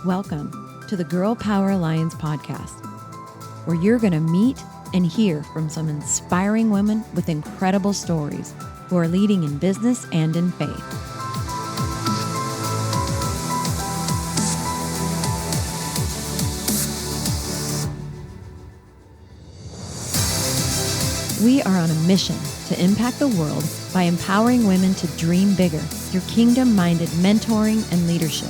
Welcome to the Girl Power Alliance podcast, where you're going to meet and hear from some inspiring women with incredible stories who are leading in business and in faith. We are on a mission to impact the world by empowering women to dream bigger through kingdom-minded mentoring and leadership.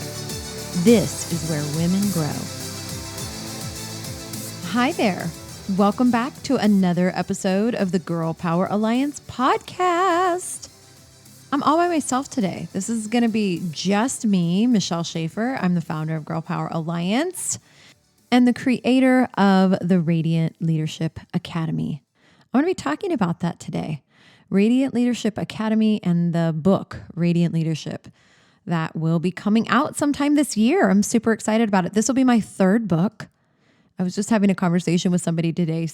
This is where women grow. Hi there. Welcome back to another episode of the Girl Power Alliance podcast. I'm all by myself today. This is going to be just me, Michelle Schaffer. I'm the founder of Girl Power Alliance and the creator of the Radiant Leadership Academy. I'm going to be talking about that today. Radiant Leadership Academy and the book, Radiant Leadership, that will be coming out sometime this year. I'm super excited about it. This will be my third book. I was just having a conversation with somebody today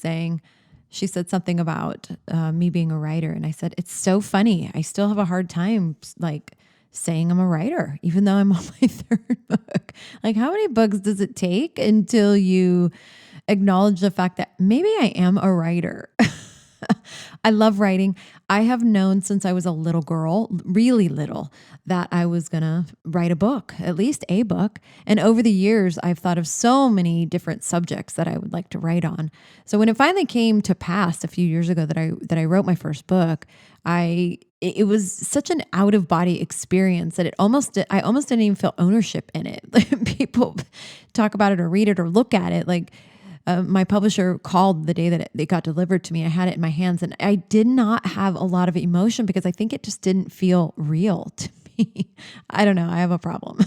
she said something about me being a writer. And I said, it's so funny. I still have a hard time saying I'm a writer, even though I'm on my third book. How many books does it take until you acknowledge the fact that maybe I am a writer? I love writing. I have known since I was a little girl, really little, that I was going to write a book, at least a book. And over the years, I've thought of so many different subjects that I would like to write on. So when it finally came to pass a few years ago that I wrote my first book, it was such an out of body experience that I almost didn't even feel ownership in it. People talk about it or read it or look at it my publisher called the day that it got delivered to me. I had it in my hands and I did not have a lot of emotion because I think it just didn't feel real to me. I don't know. I have a problem.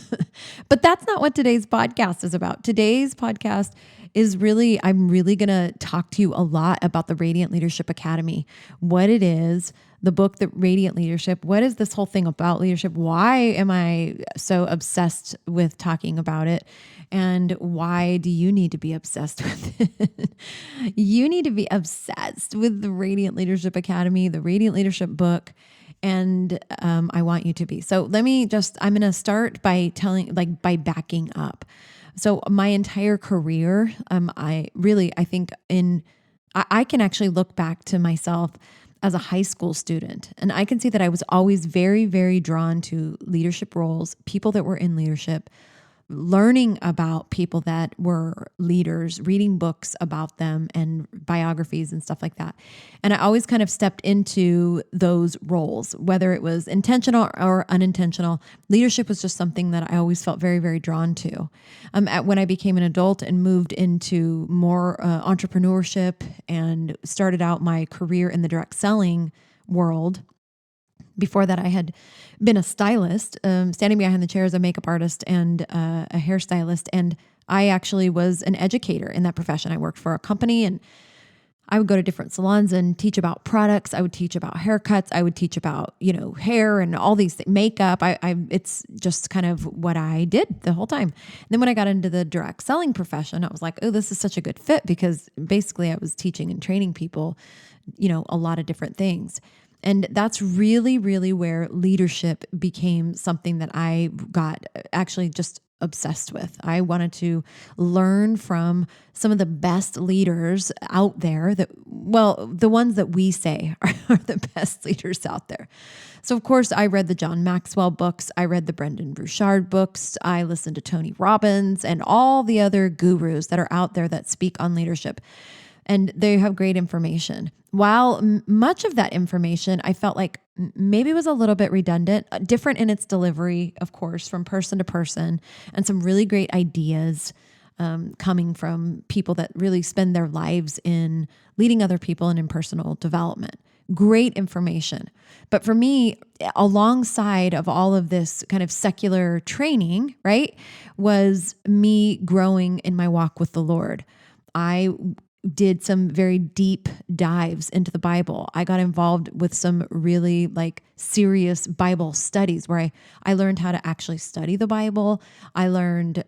But that's not what today's podcast is about. Today's podcast is I'm really going to talk to you a lot about the Radiant Leadership Academy, what it is, the book, The Radiant Leadership. What is this whole thing about leadership? Why am I so obsessed with talking about it? And why do you need to be obsessed with it? You need to be obsessed with the Radiant Leadership Academy, the Radiant Leadership book, and I want you to be. So I'm going to start by by backing up. So my entire career, I can actually look back to myself as a high school student. And I can see that I was always very, very drawn to leadership roles, people that were in leadership, learning about people that were leaders, reading books about them and biographies and stuff like that. And I always kind of stepped into those roles, whether it was intentional or unintentional. Leadership was just something that I always felt very, very drawn to. When I became an adult and moved into more entrepreneurship and started out my career in the direct selling world. Before that, I had been a stylist, standing behind the chair as a makeup artist and a hairstylist. And I actually was an educator in that profession. I worked for a company and I would go to different salons and teach about products. I would teach about haircuts. I would teach about, hair and all these things, makeup. It's just kind of what I did the whole time. And then when I got into the direct selling profession, I was like, oh, this is such a good fit because basically I was teaching and training people, a lot of different things. And that's really, really where leadership became something that I got actually just obsessed with. I wanted to learn from some of the best leaders out there the ones that we say are the best leaders out there. So of course I read the John Maxwell books. I read the Brendan Burchard books. I listened to Tony Robbins and all the other gurus that are out there that speak on leadership. And they have great information. While much of that information, I felt like maybe was a little bit redundant, different in its delivery, of course, from person to person, and some really great ideas coming from people that really spend their lives in leading other people and in personal development. Great information. But for me, alongside of all of this kind of secular training, right, was me growing in my walk with the Lord. I did some very deep dives into the Bible. I got involved with some really serious Bible studies where I learned how to actually study the Bible. I learned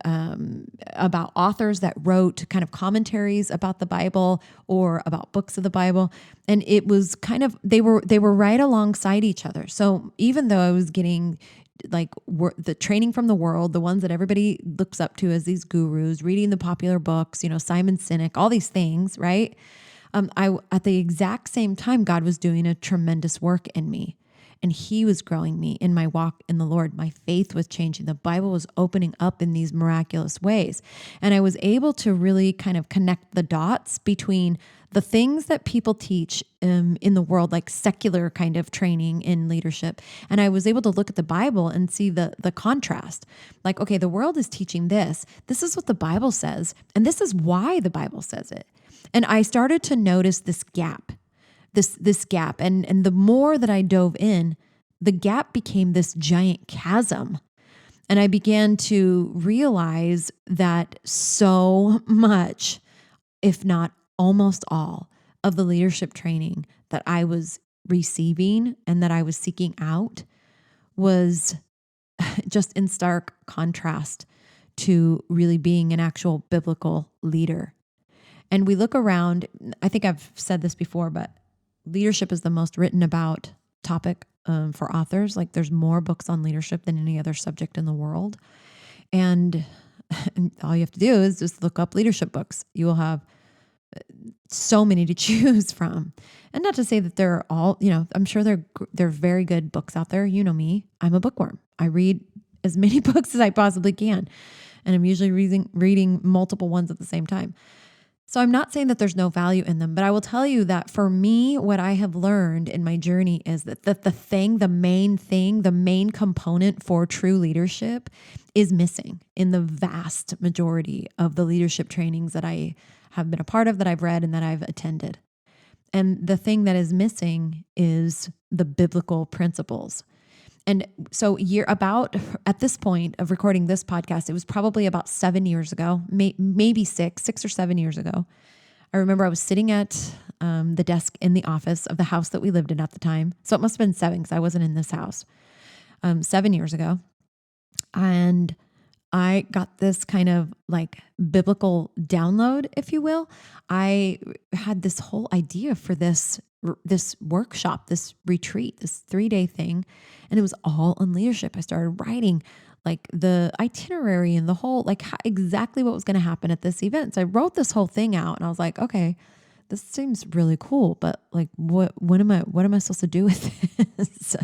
about authors that wrote kind of commentaries about the Bible or about books of the Bible. And it was kind of, they were right alongside each other. So even though I was getting the training from the world, the ones that everybody looks up to as these gurus, reading the popular books, Simon Sinek, all these things, right? At the exact same time, God was doing a tremendous work in me. And he was growing me in my walk in the Lord. My faith was changing. The Bible was opening up in these miraculous ways. And I was able to really kind of connect the dots between the things that people teach in the world, like secular kind of training in leadership. And I was able to look at the Bible and see the contrast. Like, okay, the world is teaching this. This is what the Bible says. And this is why the Bible says it. And I started to notice this gap. This gap. And the more that I dove in, the gap became this giant chasm. And I began to realize that so much, if not almost all, of the leadership training that I was receiving and that I was seeking out was just in stark contrast to really being an actual biblical leader. And we look around, I think I've said this before, but leadership is the most written about topic for authors. Like there's more books on leadership than any other subject in the world. And all you have to do is just look up leadership books. You will have so many to choose from. And not to say that they're all, I'm sure they're very good books out there. You know me, I'm a bookworm. I read as many books as I possibly can. And I'm usually reading multiple ones at the same time. So I'm not saying that there's no value in them, but I will tell you that for me, what I have learned in my journey is that the main component for true leadership is missing in the vast majority of the leadership trainings that I have been a part of, that I've read and that I've attended. And the thing that is missing is the biblical principles. And so at this point of recording this podcast, it was probably about 7 years ago, maybe 6 or 7 years ago. I remember I was sitting at the desk in the office of the house that we lived in at the time. So it must have been 7 because I wasn't in this house 7 years ago. And I got this kind of like biblical download, if you will. I had this whole idea for this workshop, this retreat, this 3-day thing. And it was all on leadership. I started writing like the itinerary and the whole, like exactly what was going to happen at this event. So I wrote this whole thing out and I was like, okay, this seems really cool, but like, what am I supposed to do with this?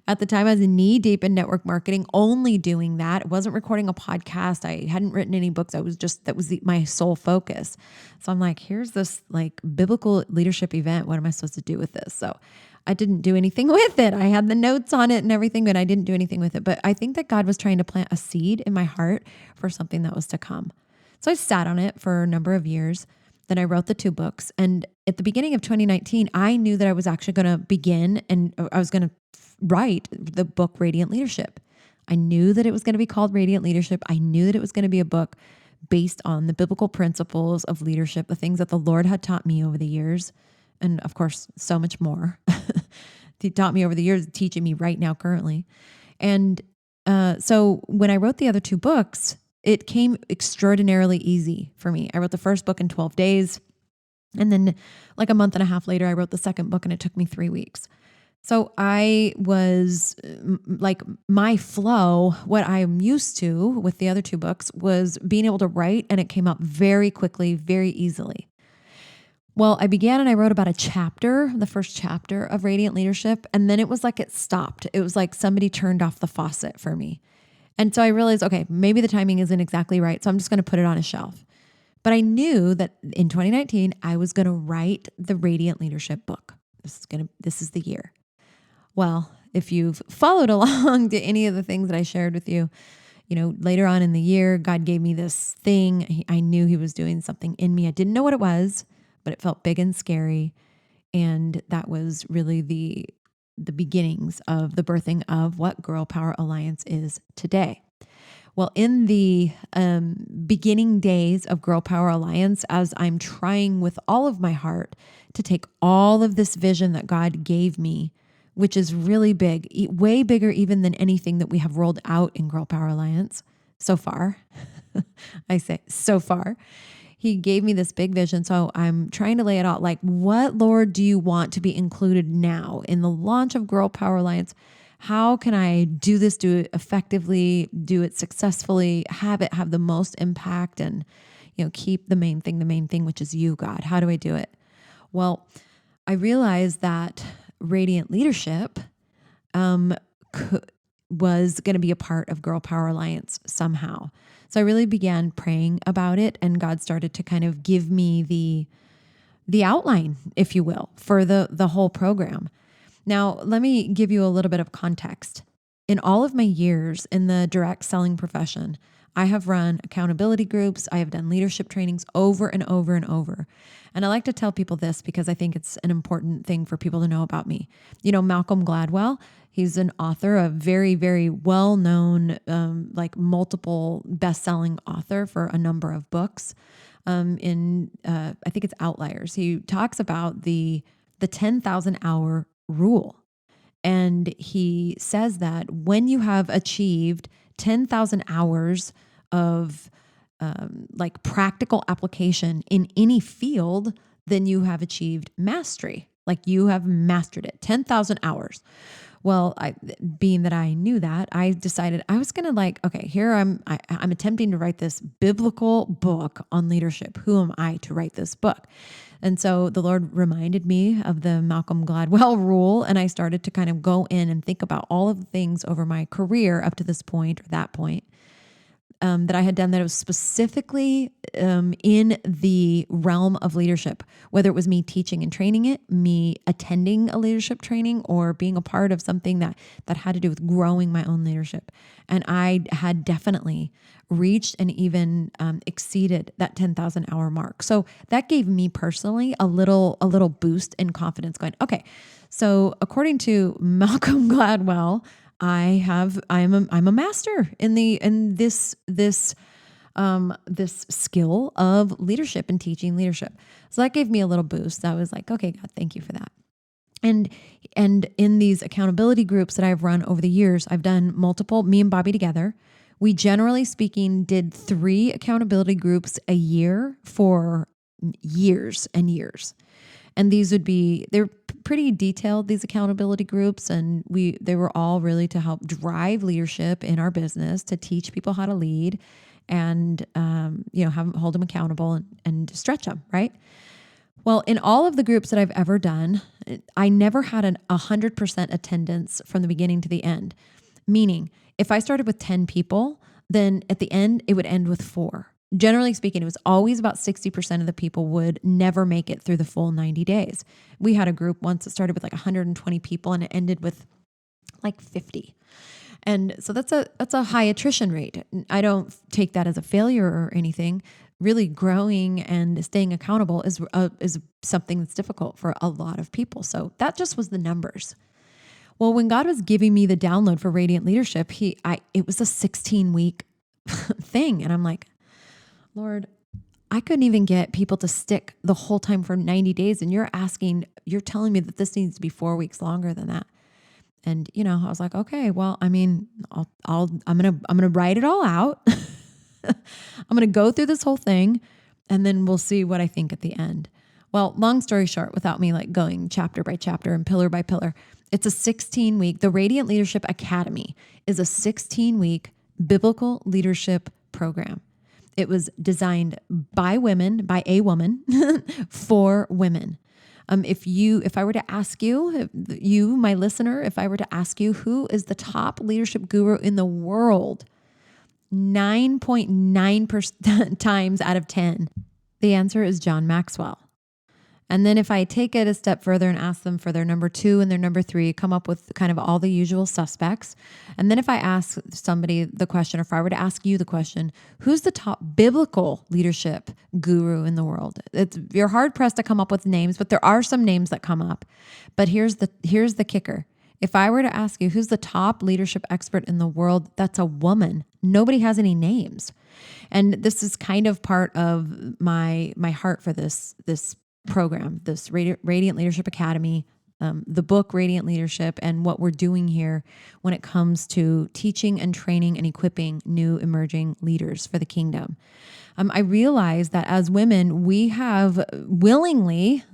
At the time, I was knee deep in network marketing, only doing that. I wasn't recording a podcast. I hadn't written any books. That was my sole focus. So I'm like, here's this like biblical leadership event. What am I supposed to do with this? So I didn't do anything with it. I had the notes on it and everything, but I didn't do anything with it. But I think that God was trying to plant a seed in my heart for something that was to come. So I sat on it for a number of years. Then I wrote the 2 books. And at the beginning of 2019, I knew that I was actually going to begin and I was going to write the book Radiant Leadership. I knew that it was going to be called Radiant Leadership. I knew that it was going to be a book based on the biblical principles of leadership, the things that the Lord had taught me over the years. And of course, so much more. He taught me over the years, teaching me right now currently. And so when I wrote the other 2 books, it came extraordinarily easy for me. I wrote the first book in 12 days. And then like a month and a half later, I wrote the second book and it took me 3 weeks. So I was like my flow, what I'm used to with the other 2 books was being able to write and it came out very quickly, very easily. Well, I began and I wrote about the first chapter of Radiant Leadership. And then it was like it stopped. It was like somebody turned off the faucet for me. And so I realized, okay, maybe the timing isn't exactly right. So I'm just going to put it on a shelf. But I knew that in 2019, I was going to write the Radiant Leadership book. This is the year. Well, if you've followed along to any of the things that I shared with you, later on in the year, God gave me this thing. I knew he was doing something in me. I didn't know what it was, but it felt big and scary. And that was really the beginnings of the birthing of what Girl Power Alliance is today. Well, in the beginning days of Girl Power Alliance, as I'm trying with all of my heart to take all of this vision that God gave me, which is really big, way bigger even than anything that we have rolled out in Girl Power Alliance so far. I say so far. He gave me this big vision. So I'm trying to lay it out like, what, Lord, do you want to be included now in the launch of Girl Power Alliance? How can I do this, do it effectively, do it successfully, have it have the most impact, and keep the main thing, which is you, God. How do I do it? Well, I realized that Radiant Leadership um, was going to be a part of Girl Power Alliance somehow. So I really began praying about it, and God started to kind of give me the outline, if you will, for the whole program. Now, let me give you a little bit of context. In all of my years in the direct selling profession, I have run accountability groups. I have done leadership trainings over and over and over. And I like to tell people this because I think it's an important thing for people to know about me. Malcolm Gladwell, he's an author, a very, very well-known, multiple best-selling author for a number of books. I think it's Outliers. He talks about the 10,000 hour rule. And he says that when you have achieved 10,000 hours of practical application in any field, then you have achieved mastery. Like you have mastered it, 10,000 hours. Well, being that I knew that, I decided I was going to okay, here I'm attempting to write this biblical book on leadership. Who am I to write this book? And so the Lord reminded me of the Malcolm Gladwell rule, and I started to kind of go in and think about all of the things over my career up to this point or that point that I had done that was specifically in the realm of leadership, whether it was me teaching and training it, me attending a leadership training, or being a part of something that had to do with growing my own leadership. And I had definitely reached and even exceeded that 10,000 hour mark. So that gave me personally a little boost in confidence going, okay, so according to Malcolm Gladwell, I'm a master in this skill of leadership and teaching leadership. So that gave me a little boost. I was like, okay, God, thank you for that. And in these accountability groups that I've run over the years, I've done multiple, me and Bobby together. We generally speaking did 3 accountability groups a year for years and years. And they're pretty detailed, these accountability groups. And they were all really to help drive leadership in our business, to teach people how to lead and, hold them accountable and stretch them, right? Well, in all of the groups that I've ever done, I never had 100% attendance from the beginning to the end. Meaning, if I started with 10 people, then at the end, it would end with 4. Generally speaking, it was always about 60% of the people would never make it through the full 90 days. We had a group once that started with 120 people and it ended with 50. And so that's a high attrition rate. I don't take that as a failure or anything. Really growing and staying accountable is something that's difficult for a lot of people. So that just was the numbers. Well, when God was giving me the download for Radiant Leadership, it was a 16-week thing. And I'm like, Lord, I couldn't even get people to stick the whole time for 90 days. And you're telling me that this needs to be 4 weeks longer than that. And, I was like, okay, well, I mean, I'm going to write it all out. I'm going to go through this whole thing and then we'll see what I think at the end. Well, long story short, without me going chapter by chapter and pillar by pillar, it's a 16-week, the Radiant Leadership Academy is a 16-week biblical leadership program. It was designed by a woman, for women. If I were to ask you, my listener, if I were to ask you who is the top leadership guru in the world, 9.9% times out of 10, the answer is John Maxwell. And then if I take it a step further and ask them for their number 2 and their number 3, come up with kind of all the usual suspects. And then if I ask somebody the question, or if I were to ask you the question, who's the top biblical leadership guru in the world? You're hard pressed to come up with names, but there are some names that come up. But here's the kicker. If I were to ask you who's the top leadership expert in the world, that's a woman. Nobody has any names. And this is kind of part of my heart for this program, this Radiant Leadership Academy, the book Radiant Leadership, and what we're doing here when it comes to teaching and training and equipping new emerging leaders for the kingdom. I realize that as women, we have willingly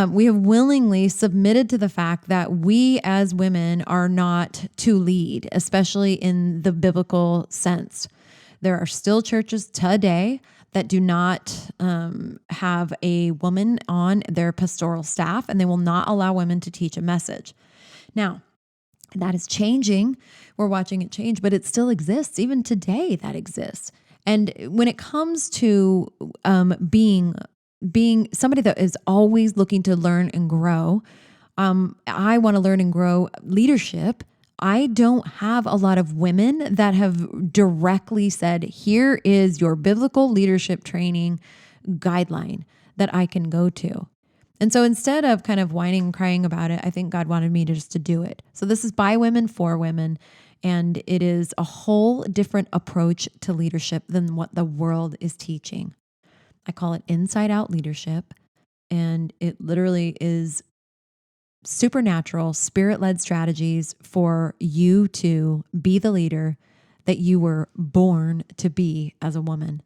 We have willingly submitted to the fact that we as women are not to lead, especially in the biblical sense. There are still churches today that do not have a woman on their pastoral staff, and they will not allow women to teach a message. Now, that is changing. We're watching it change, but it still exists. Even today, that exists. And when it comes to being somebody that is always looking to learn and grow, I want to learn and grow leadership. I don't have a lot of women that have directly said, here is your biblical leadership training guideline that I can go to. And so instead of kind of whining and crying about it, I think God wanted me to just to do it. So this is by women for women. And it is a whole different approach to leadership than what the world is teaching. I call it inside out leadership. And it literally is supernatural, spirit-led strategies for you to be the leader that you were born to be as a woman.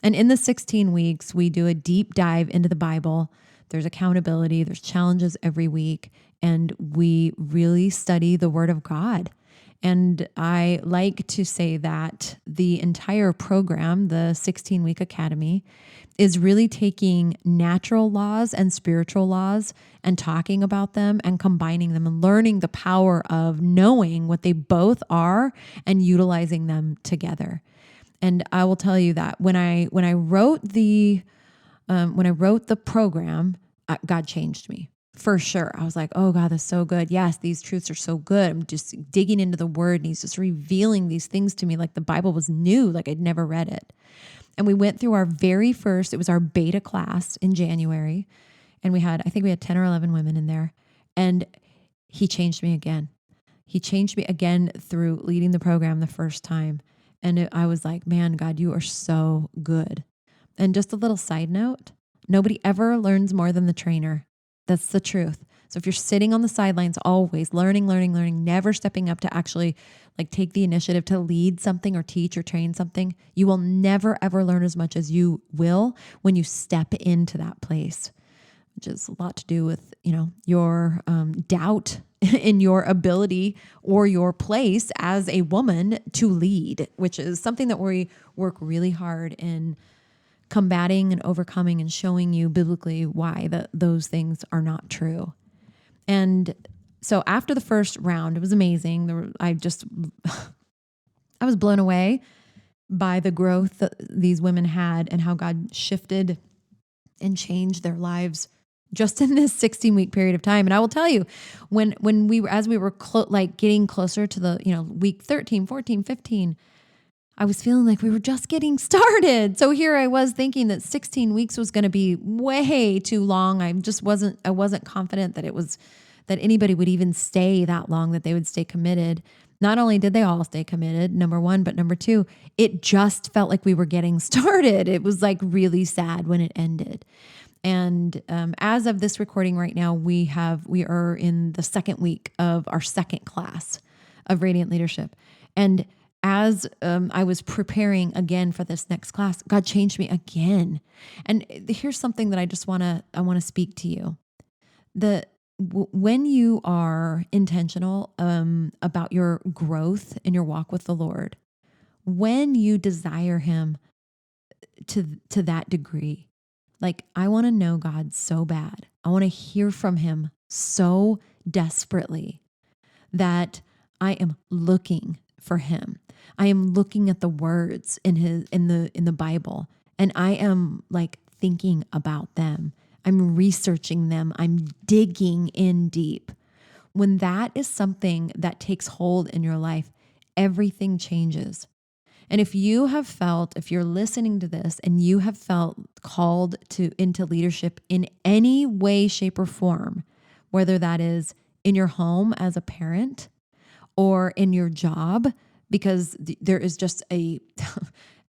And in the 16 weeks, we do a deep dive into the Bible. There's accountability, there's challenges every week, and we really study the Word of God. And I like to say that the entire program, the 16-week academy, is really taking natural laws and spiritual laws and talking about them and combining them and learning the power of knowing what they both are and utilizing them together. And I will tell you that when I wrote the program, God changed me. For sure. I was like, oh God, that's so good. Yes, these truths are so good. I'm just digging into the word and he's just revealing these things to me like the Bible was new, like I'd never read it. And we went through our very first, it was our beta class in January. And I think we had 10 or 11 women in there. And he changed me again. He changed me again through leading the program the first time. And I was like, man, God, you are so good. And just a little side note, nobody ever learns more than the trainer. That's the truth. So if you're sitting on the sidelines, always learning, never stepping up to actually like take the initiative to lead something or teach or train something, you will never, ever learn as much as you will when you step into that place, which is a lot to do with, your doubt in your ability or your place as a woman to lead, which is something that we work really hard in combating and overcoming and showing you biblically why those things are not true. And so after the first round, it was amazing. I was blown away by the growth that these women had and how God shifted and changed their lives just in this 16-week period of time. And I will tell you, when we were, as we were getting closer to the, week 13, 14, 15, I was feeling like we were just getting started. So here I was thinking that 16 weeks was going to be way too long. I wasn't confident that anybody would even stay that long, that they would stay committed. Not only did they all stay committed, number one, but number two, it just felt like we were getting started. It was like really sad when it ended. And as of this recording right now, we are in the second week of our second class of Radiant Leadership. And as I was preparing again for this next class, God changed me again. And here's something that I want to speak to you. When you are intentional about your growth in your walk with the Lord, when you desire Him to that degree, like I want to know God so bad, I want to hear from Him so desperately that I am looking for Him. I am looking at the words in the Bible, and I am like thinking about them. I'm researching them. I'm digging in deep. When that is something that takes hold in your life, everything changes. And if you're listening to this and you have felt called into leadership in any way, shape, or form, whether that is in your home as a parent or in your job, because there is just a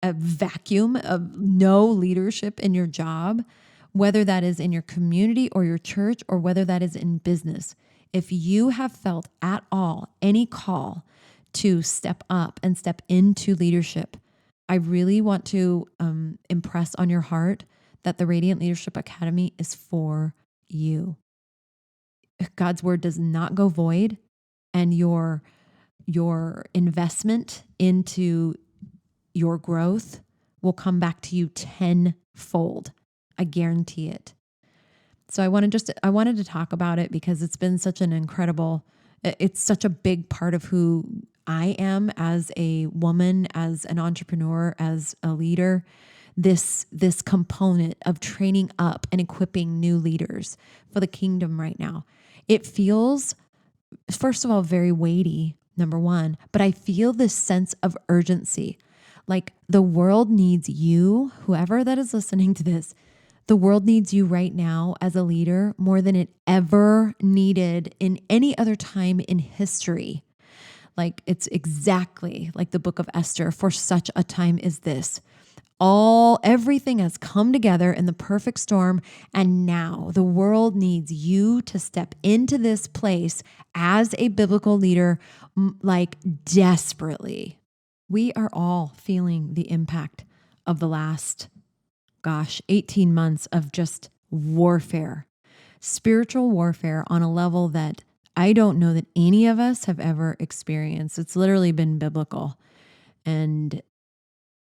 vacuum of no leadership in your job, whether that is in your community or your church, or whether that is in business. If you have felt at all any call to step up and step into leadership, I really want to impress on your heart that the Radiant Leadership Academy is for you. God's word does not go void, and your investment into your growth will come back to you tenfold. I guarantee it. So I wanted to talk about it because it's been such an incredible, it's such a big part of who I am as a woman, as an entrepreneur, as a leader. This component of training up and equipping new leaders for the kingdom right now. It feels, first of all, very weighty, number one, but I feel this sense of urgency. Like the world needs you, whoever that is listening to this. The world needs you right now as a leader more than it ever needed in any other time in history. Like it's exactly like the book of Esther, for such a time as this. Everything has come together in the perfect storm, and now the world needs you to step into this place as a biblical leader, like desperately. We are all feeling the impact of the last 18 months of just warfare, spiritual warfare on a level that I don't know that any of us have ever experienced. It's literally been biblical. And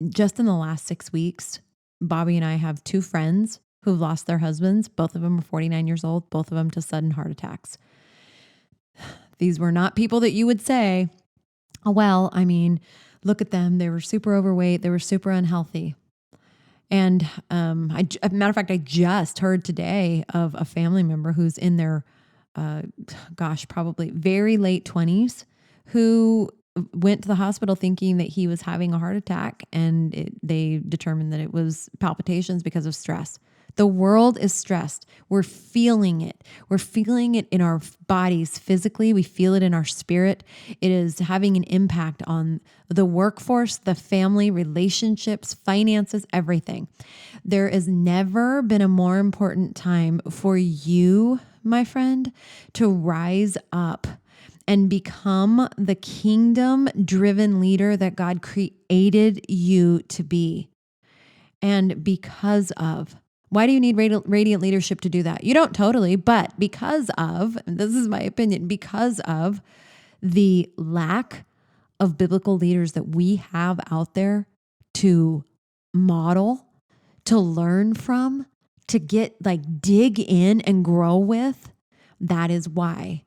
just in the last 6 weeks, Bobby and I have 2 friends who've lost their husbands. Both of them are 49 years old, both of them to sudden heart attacks. These were not people that you would say, oh, well, I mean, look at them. They were super overweight. They were super unhealthy. And as a matter of fact, I just heard today of a family member who's in their, probably very late 20s, who went to the hospital thinking that he was having a heart attack, and they determined that it was palpitations because of stress. The world is stressed. We're feeling it. We're feeling it in our bodies physically. We feel it in our spirit. It is having an impact on the workforce, the family, relationships, finances, everything. There has never been a more important time for you, my friend, to rise up and become the kingdom-driven leader that God created you to be. And because of, why do you need radiant leadership to do that? You don't totally, but because of, and this is my opinion, because of the lack of biblical leaders that we have out there to model, to learn from, to dig in and grow with, that is why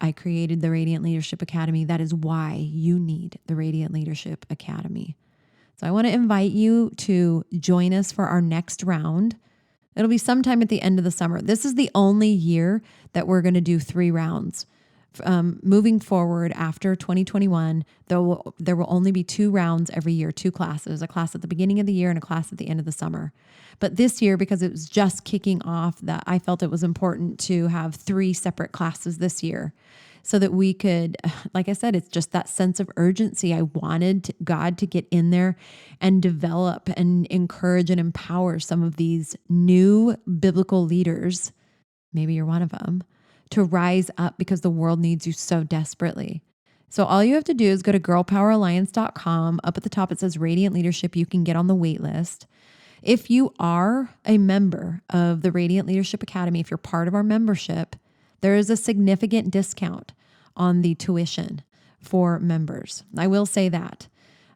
I created the Radiant Leadership Academy. That is why you need the Radiant Leadership Academy. So I want to invite you to join us for our next round. It'll be sometime at the end of the summer. This is the only year that we're going to do 3 rounds. Moving forward after 2021, there will only be 2 rounds every year, 2 classes, a class at the beginning of the year and a class at the end of the summer. But this year, because it was just kicking off, that I felt it was important to have 3 separate classes this year, so that we could, like I said, it's just that sense of urgency. I wanted God to get in there and develop and encourage and empower some of these new biblical leaders, maybe you're one of them, to rise up because the world needs you so desperately. So all you have to do is go to girlpoweralliance.com. Up at the top, it says Radiant Leadership. You can get on the wait list. If you are a member of the Radiant Leadership Academy, if you're part of our membership, there is a significant discount on the tuition for members. I will say that.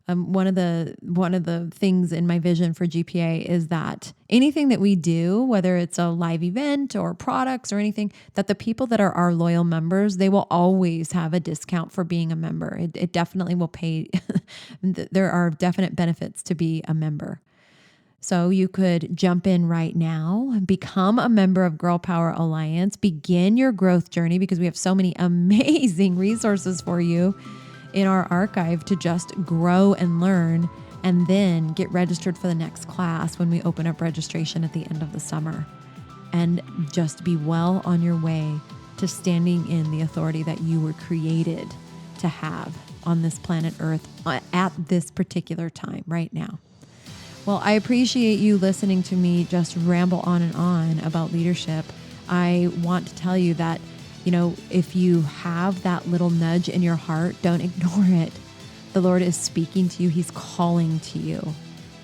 One of the things in my vision for GPA is that anything that we do, whether it's a live event or products or anything, that the people that are our loyal members, they will always have a discount for being a member. It definitely will pay. There are definite benefits to be a member. So you could jump in right now, become a member of Girl Power Alliance, begin your growth journey, because we have so many amazing resources for you in our archive to just grow and learn, and then get registered for the next class when we open up registration at the end of the summer, and just be well on your way to standing in the authority that you were created to have on this planet Earth at this particular time right now. Well, I appreciate you listening to me just ramble on and on about leadership. I want to tell you that, if you have that little nudge in your heart, don't ignore it. The Lord is speaking to you. He's calling to you.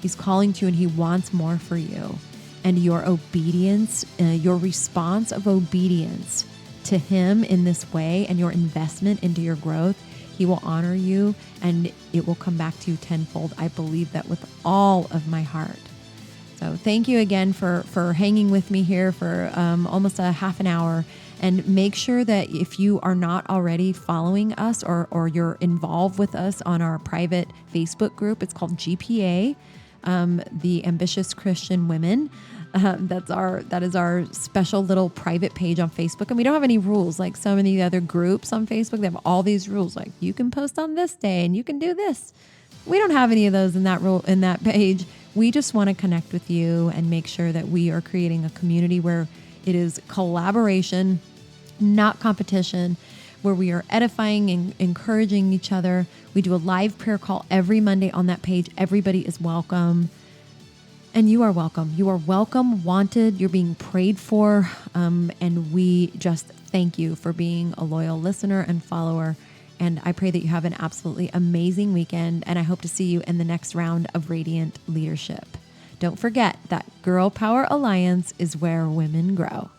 He's calling to you, and He wants more for you. and your obedience, your response of obedience to him in this way and your investment into your growth, he will honor you and it will come back to you tenfold. I believe that with all of my heart. So thank you again for hanging with me here for almost a half an hour. And make sure that if you are not already following us or you're involved with us on our private Facebook group, it's called GPA, the Ambitious Christian Women. That is our special little private page on Facebook. And we don't have any rules like some of the other groups on Facebook. They have all these rules like you can post on this day and you can do this. We don't have any of those in that page. We just want to connect with you and make sure that we are creating a community where it is collaboration, not competition, where we are edifying and encouraging each other. We do a live prayer call every Monday on that page. Everybody is welcome. And you are welcome. You are welcome, wanted. You're being prayed for. And we just thank you for being a loyal listener and follower. And I pray that you have an absolutely amazing weekend. And I hope to see you in the next round of Radiant Leadership. Don't forget that Girl Power Alliance is where women grow.